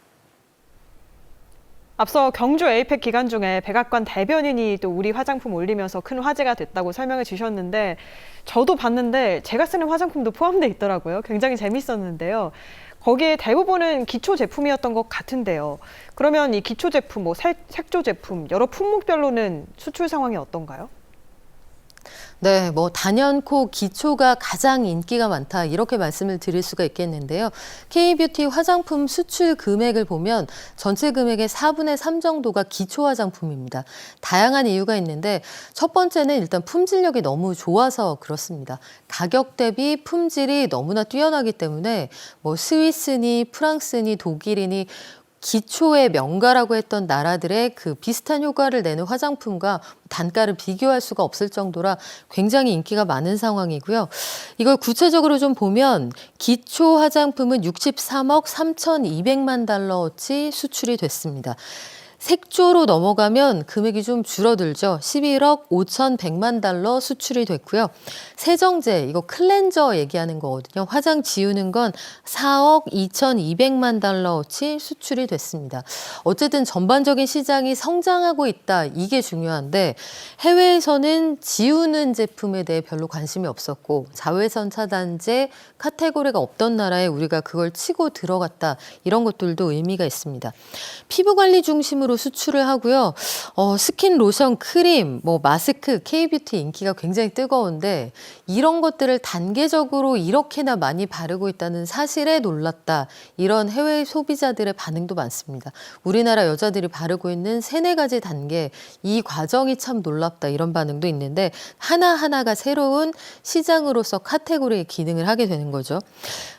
앞서 경주 에이펙 기간 중에 백악관 대변인이 또 우리 화장품 올리면서 큰 화제가 됐다고 설명해 주셨는데 저도 봤는데 제가 쓰는 화장품도 포함돼 있더라고요. 굉장히 재밌었는데요. 거기에 대부분은 기초 제품이었던 것 같은데요. 그러면 이 기초 제품, 뭐 색조 제품, 여러 품목별로는 수출 상황이 어떤가요? 네, 뭐 단연코 기초가 가장 인기가 많다 이렇게 말씀을 드릴 수가 있겠는데요. K뷰티 화장품 수출 금액을 보면 전체 금액의 4분의 3 정도가 기초 화장품입니다. 다양한 이유가 있는데 첫 번째는 일단 품질력이 너무 좋아서 그렇습니다. 가격 대비 품질이 너무나 뛰어나기 때문에 뭐 스위스니 프랑스니 독일이니 기초의 명가라고 했던 나라들의 그 비슷한 효과를 내는 화장품과 단가를 비교할 수가 없을 정도라 굉장히 인기가 많은 상황이고요. 이걸 구체적으로 좀 보면 기초 화장품은 63억 3,200만 달러어치 수출이 됐습니다. 색조로 넘어가면 금액이 좀 줄어들죠. 11억 5,100만 달러 수출이 됐고요. 세정제, 이거 클렌저 얘기하는 거거든요. 화장 지우는 건 4억 2,200만 달러어치 수출이 됐습니다. 어쨌든 전반적인 시장이 성장하고 있다. 이게 중요한데 해외에서는 지우는 제품에 대해 별로 관심이 없었고 자외선 차단제 카테고리가 없던 나라에 우리가 그걸 치고 들어갔다. 이런 것들도 의미가 있습니다. 피부 관리 중심으로 수출을 하고요. 스킨, 로션, 크림, 뭐 마스크, K뷰티 인기가 굉장히 뜨거운데 이런 것들을 단계적으로 이렇게나 많이 바르고 있다는 사실에 놀랐다. 이런 해외 소비자들의 반응도 많습니다. 우리나라 여자들이 바르고 있는 3-4가지 단계, 이 과정이 참 놀랍다. 이런 반응도 있는데 하나하나가 새로운 시장으로서 카테고리의 기능을 하게 되는 거죠.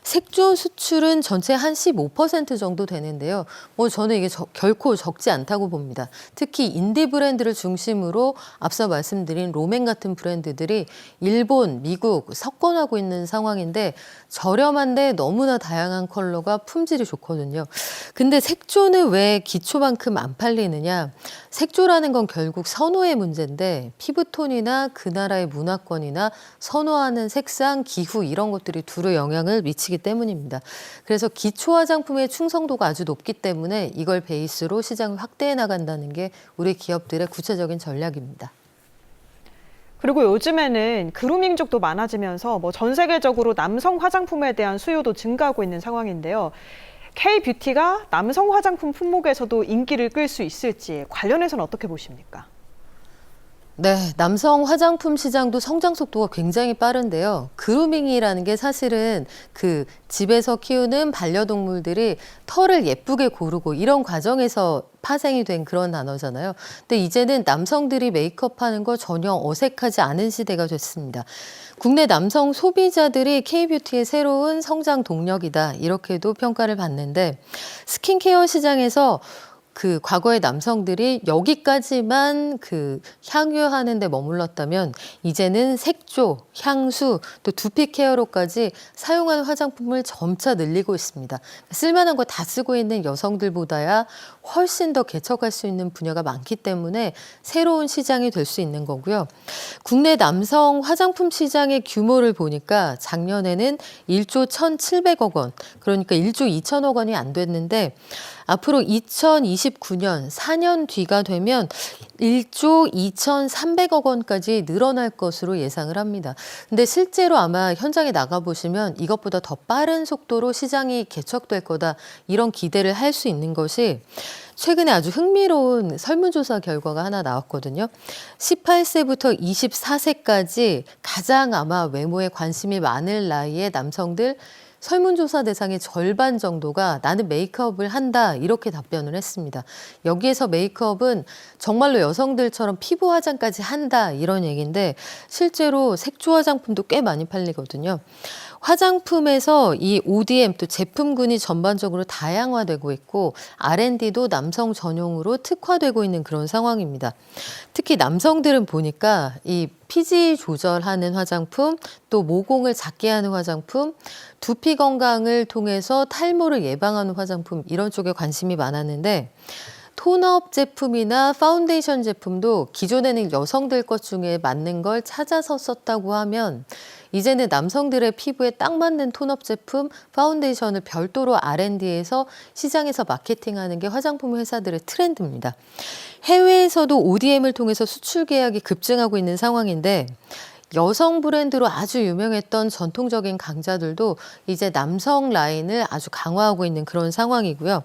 색조 수출은 전체 한 15% 정도 되는데요. 뭐 저는 이게 결코 적지 않다고 봅니다. 특히 인디 브랜드를 중심으로 앞서 말씀드린 롬앤 같은 브랜드들이 일본, 미국 석권하고 있는 상황인데 저렴한데 너무나 다양한 컬러가 품질이 좋거든요. 근데 색조는 왜 기초만큼 안 팔리느냐? 색조라는 건 결국 선호의 문제인데 피부톤이나 그 나라의 문화권이나 선호하는 색상, 기후 이런 것들이 두루 영향을 미치기 때문입니다. 그래서 기초 화장품의 충성도가 아주 높기 때문에 이걸 베이스로 시장을 확대해 나간다는 게 우리 기업들의 구체적인 전략입니다. 그리고 요즘에는 그루밍 쪽도 많아지면서 뭐 전 세계적으로 남성 화장품에 대한 수요도 증가하고 있는 상황인데요. K뷰티가 남성 화장품 품목에서도 인기를 끌 수 있을지 관련해서는 어떻게 보십니까? 네, 남성 화장품 시장도 성장 속도가 굉장히 빠른데요. 그루밍이라는 게 사실은 그 집에서 키우는 반려동물들이 털을 예쁘게 고르고 이런 과정에서 파생이 된 그런 단어잖아요. 근데 이제는 남성들이 메이크업하는 거 전혀 어색하지 않은 시대가 됐습니다. 국내 남성 소비자들이 K뷰티의 새로운 성장 동력이다. 이렇게도 평가를 받는데 스킨케어 시장에서 그 과거의 남성들이 여기까지만 그 향유하는 데 머물렀다면 이제는 색조, 향수, 또 두피 케어로까지 사용하는 화장품을 점차 늘리고 있습니다. 쓸만한 거 다 쓰고 있는 여성들보다야 훨씬 더 개척할 수 있는 분야가 많기 때문에 새로운 시장이 될 수 있는 거고요. 국내 남성 화장품 시장의 규모를 보니까 작년에는 1조 1,700억 원, 그러니까 1조 2천억 원이 안 됐는데 앞으로 2029년 4년 뒤가 되면 1조 2,300억 원까지 늘어날 것으로 예상을 합니다. 근데 실제로 아마 현장에 나가보시면 이것보다 더 빠른 속도로 시장이 개척될 거다 이런 기대를 할 수 있는 것이 최근에 아주 흥미로운 설문조사 결과가 하나 나왔거든요. 18세부터 24세까지 가장 아마 외모에 관심이 많을 나이의 남성들 설문조사 대상의 절반 정도가 나는 메이크업을 한다 이렇게 답변을 했습니다. 여기에서 메이크업은 정말로 여성들처럼 피부 화장까지 한다 이런 얘기인데 실제로 색조 화장품도 꽤 많이 팔리거든요. 화장품에서 이 ODM 또 제품군이 전반적으로 다양화되고 있고 R&D도 남성 전용으로 특화되고 있는 그런 상황입니다. 특히 남성들은 보니까 이 피지 조절하는 화장품, 또 모공을 작게 하는 화장품, 두피 건강을 통해서 탈모를 예방하는 화장품 이런 쪽에 관심이 많았는데 톤업 제품이나 파운데이션 제품도 기존에는 여성들 것 중에 맞는 걸 찾아서 썼다고 하면 이제는 남성들의 피부에 딱 맞는 톤업 제품, 파운데이션을 별도로 R&D해서 시장에서 마케팅하는 게 화장품 회사들의 트렌드입니다. 해외에서도 ODM을 통해서 수출 계약이 급증하고 있는 상황인데 여성 브랜드로 아주 유명했던 전통적인 강자들도 이제 남성 라인을 아주 강화하고 있는 그런 상황이고요.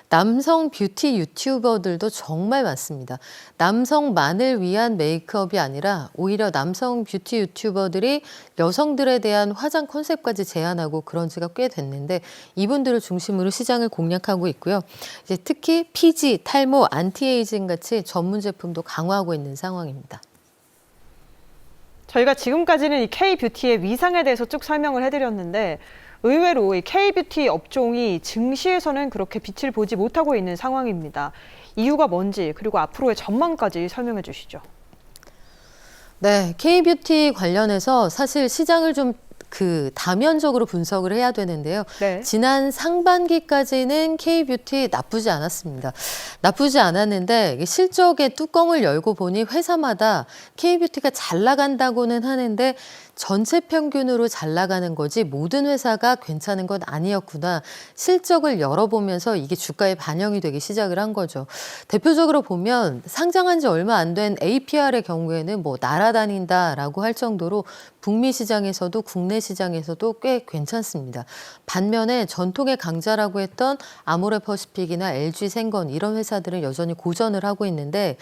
남성 뷰티 유튜버들도 정말 많습니다. 남성만을 위한 메이크업이 아니라 오히려 남성 뷰티 유튜버들이 여성들에 대한 화장 컨셉까지 제안하고 그런 지가 꽤 됐는데 이분들을 중심으로 시장을 공략하고 있고요. 이제 특히 피지, 탈모, 안티에이징 같이 전문 제품도 강화하고 있는 상황입니다. 저희가 지금까지는 이 K-뷰티의 위상에 대해서 쭉 설명을 해드렸는데 의외로 이 K-뷰티 업종이 증시에서는 그렇게 빛을 보지 못하고 있는 상황입니다. 이유가 뭔지 그리고 앞으로의 전망까지 설명해 주시죠. 네, K-뷰티 관련해서 사실 시장을 좀 다면적으로 분석을 해야 되는데요. 네. 지난 상반기까지는 K-뷰티 나쁘지 않았습니다. 나쁘지 않았는데 실적의 뚜껑을 열고 보니 회사마다 K-뷰티가 잘 나간다고는 하는데 전체 평균으로 잘 나가는 거지 모든 회사가 괜찮은 건 아니었구나. 실적을 열어보면서 이게 주가에 반영이 되기 시작을 한 거죠. 대표적으로 보면 상장한 지 얼마 안 된 APR의 경우에는 뭐 날아다닌다라고 할 정도로 북미 시장에서도 국내 시장에서도 꽤 괜찮습니다. 반면에 전통의 강자라고 했던 아모레퍼시픽이나 LG생건 이런 회사들은 여전히 고전을 하고 있는데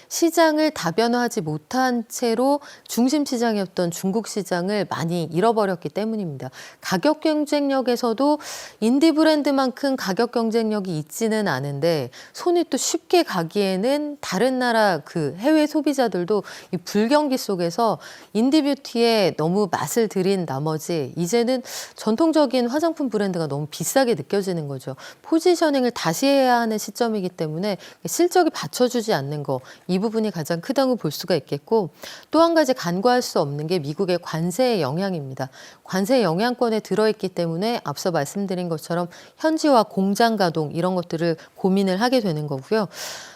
시장을 다변화하지 못한 채로 중심 시장이었던 중국 시장을 많이 잃어버렸기 때문입니다. 가격 경쟁력에서도 인디 브랜드만큼 가격 경쟁력이 있지는 않은데 손이 또 쉽게 가기에는 다른 나라 해외 소비자들도 이 불경기 속에서 인디 뷰티에 너무 맛을 들인 나머지 이제는 전통적인 화장품 브랜드가 너무 비싸게 느껴지는 거죠. 포지셔닝을 다시 해야 하는 시점이기 때문에 실적이 받쳐주지 않는 거 이 부분이 가장 크다고 볼 수가 있겠고 또 한 가지 간과할 수 없는 게 미국의 관세의 영향입니다. 관세 영향권에 들어있기 때문에 앞서 말씀드린 것처럼 현지화 공장 가동 이런 것들을 고민을 하게 되는 거고요.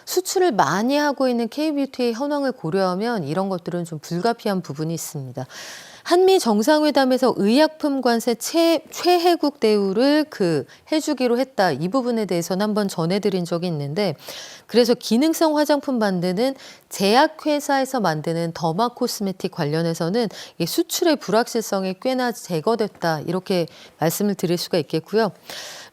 수출을 많이 하고 있는 K-뷰티의 현황을 고려하면 이런 것들은 좀 불가피한 부분이 있습니다. 한미 정상회담에서 의약품 관세 최혜국 대우를 해주기로 했다. 이 부분에 대해서는 한번 전해드린 적이 있는데 그래서 기능성 화장품 만드는 제약회사에서 만드는 더마 코스메틱 관련해서는 수출의 불확실성이 꽤나 제거됐다. 이렇게 말씀을 드릴 수가 있겠고요.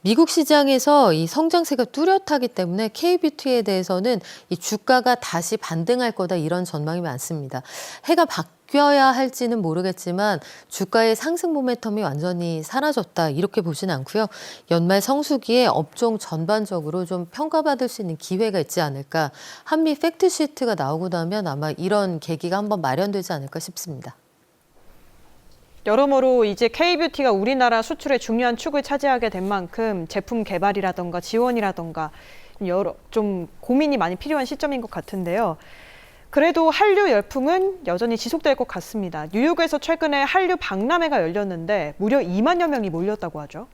미국 시장에서 이 성장세가 뚜렷하기 때문에 K-뷰티에 대해서는 이 주가가 다시 반등할 거다 이런 전망이 많습니다. 해가 바뀌어야 할지는 모르겠지만 주가의 상승 모멘텀이 완전히 사라졌다 이렇게 보진 않고요. 연말 성수기에 업종 전반적으로 좀 평가받을 수 있는 기회가 있지 않을까. 한미 팩트시트가 나오고 나면 아마 이런 계기가 한번 마련되지 않을까 싶습니다. 여러모로 이제 K-뷰티가 우리나라 수출의 중요한 축을 차지하게 된 만큼 제품 개발이라던가 지원이라던가 좀 고민이 많이 필요한 시점인 것 같은데요. 그래도 한류 열풍은 여전히 지속될 것 같습니다. 뉴욕에서 최근에 한류 박람회가 열렸는데 무려 2만여 명이 몰렸다고 하죠.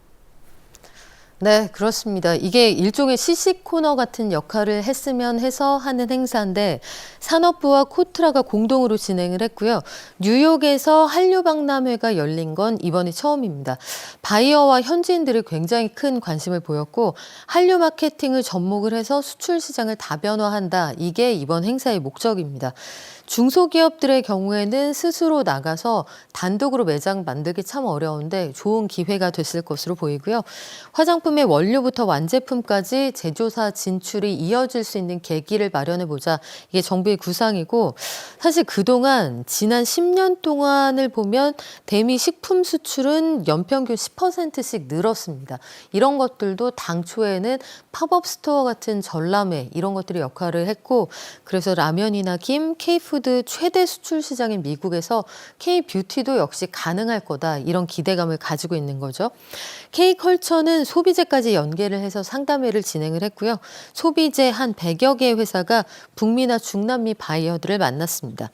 네, 그렇습니다. 이게 일종의 시식 코너 같은 역할을 했으면 해서 하는 행사인데 산업부와 코트라가 공동으로 진행을 했고요. 뉴욕에서 한류 박람회가 열린 건 이번이 처음입니다. 바이어와 현지인들이 굉장히 큰 관심을 보였고 한류 마케팅을 접목을 해서 수출 시장을 다변화한다. 이게 이번 행사의 목적입니다. 중소기업들의 경우에는 스스로 나가서 단독으로 매장 만들기 참 어려운데 좋은 기회가 됐을 것으로 보이고요. 화장품의 원료부터 완제품까지 제조사 진출이 이어질 수 있는 계기를 마련해보자. 이게 정부의 구상이고 사실 그동안 지난 10년 동안을 보면 대미 식품 수출은 연평균 10%씩 늘었습니다. 이런 것들도 당초에는 팝업 스토어 같은 전람회 이런 것들이 역할을 했고 그래서 라면이나 김, K푸드 최대 수출 시장인 미국에서 K뷰티도 역시 가능할 거다 이런 기대감을 가지고 있는 거죠. K컬처는 소비재까지 연계를 해서 상담회를 진행을 했고요. 소비재 한 100여 개의 회사가 북미나 중남미 바이어들을 만났습니다.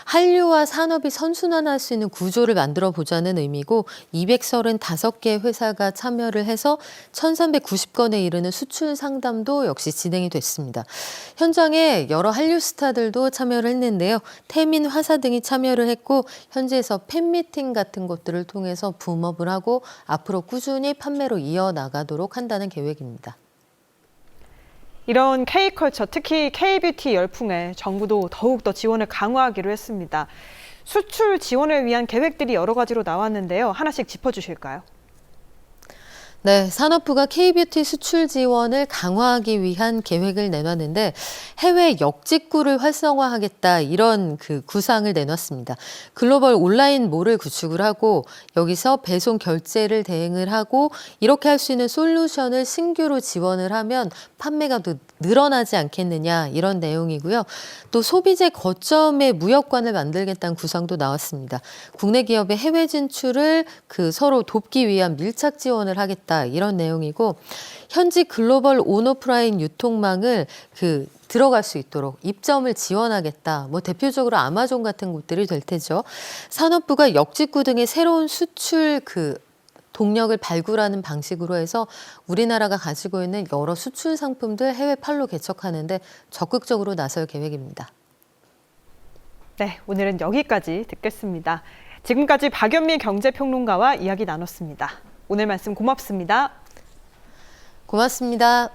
한류와 산업이 선순환할 수 있는 구조를 만들어 보자는 의미고 235개의 회사가 참여를 해서 1390건에 이르는 수출 상담도 역시 진행이 됐습니다. 현장에 여러 한류 스타들도 참여를 했는데요. 태민, 화사 등이 참여를 했고 현지에서 팬미팅 같은 것들을 통해서 붐업을 하고 앞으로 꾸준히 판매로 이어나가도록 한다는 계획입니다. 이런 K컬처, 특히 K뷰티 열풍에 정부도 더욱더 지원을 강화하기로 했습니다. 수출 지원을 위한 계획들이 여러 가지로 나왔는데요. 하나씩 짚어주실까요? 네, 산업부가 K뷰티 수출 지원을 강화하기 위한 계획을 내놨는데 해외 역직구를 활성화하겠다 이런 구상을 내놨습니다. 글로벌 온라인 몰을 구축을 하고 여기서 배송 결제를 대행을 하고 이렇게 할 수 있는 솔루션을 신규로 지원을 하면 판매가 또 늘어나지 않겠느냐 이런 내용이고요. 또 소비재 거점의 무역관을 만들겠다는 구상도 나왔습니다. 국내 기업의 해외 진출을 서로 돕기 위한 밀착 지원을 하겠다 이런 내용이고 현지 글로벌 온오프라인 유통망을 들어갈 수 있도록 입점을 지원하겠다. 대표적으로 아마존 같은 곳들이 될 테죠. 산업부가 역직구 등의 새로운 수출 동력을 발굴하는 방식으로 해서 우리나라가 가지고 있는 여러 수출 상품들 해외팔로 개척하는데 적극적으로 나설 계획입니다. 네, 오늘은 여기까지 듣겠습니다. 지금까지 박연미 경제평론가와 이야기 나눴습니다. 오늘 말씀 고맙습니다. 고맙습니다.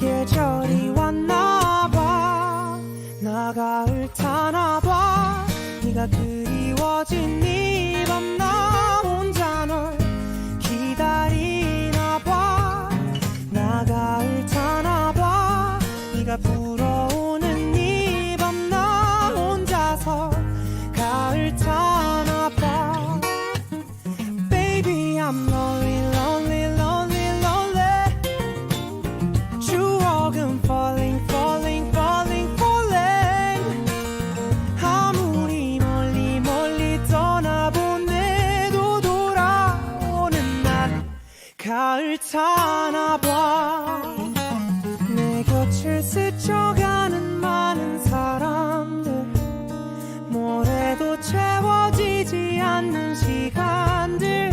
계절이 왔나봐. 나 가을 타나봐. 네가 그리워진 이 밤 나 혼자 널 기다리나봐. 나 가을 타나봐. 네가 불어오는 이 밤 나 혼자서 가을 타나봐. Baby I'm lonely lonely lonely lonely. 추억은 falling falling falling falling. 아무리 멀리 멀리 떠나보내도 돌아오는 날 가을 타나봐. 내 곁을 스쳐가는 많은 사람들, 모래도 채워지지 않는 시간들,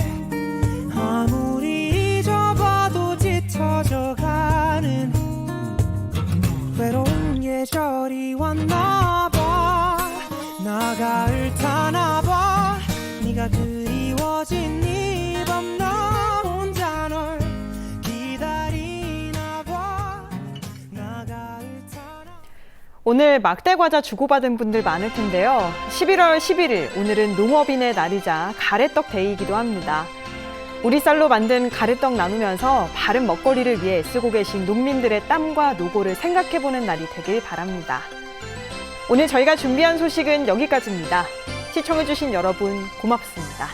아무리 잊어봐도 짙어져가는 외로운 계절이 왔나봐. 나 가을 타나봐. 네가 그리워진 이 밤 나 혼자 널 기다리나봐. 나 가을 타나봐. 오늘 막대 과자 주고받은 분들 많을 텐데요. 11월 11일 오늘은 농업인의 날이자 가래떡 데이이기도 합니다. 우리 쌀로 만든 가래떡 나누면서 바른 먹거리를 위해 쓰고 계신 농민들의 땀과 노고를 생각해보는 날이 되길 바랍니다. 오늘 저희가 준비한 소식은 여기까지입니다. 시청해주신 여러분 고맙습니다.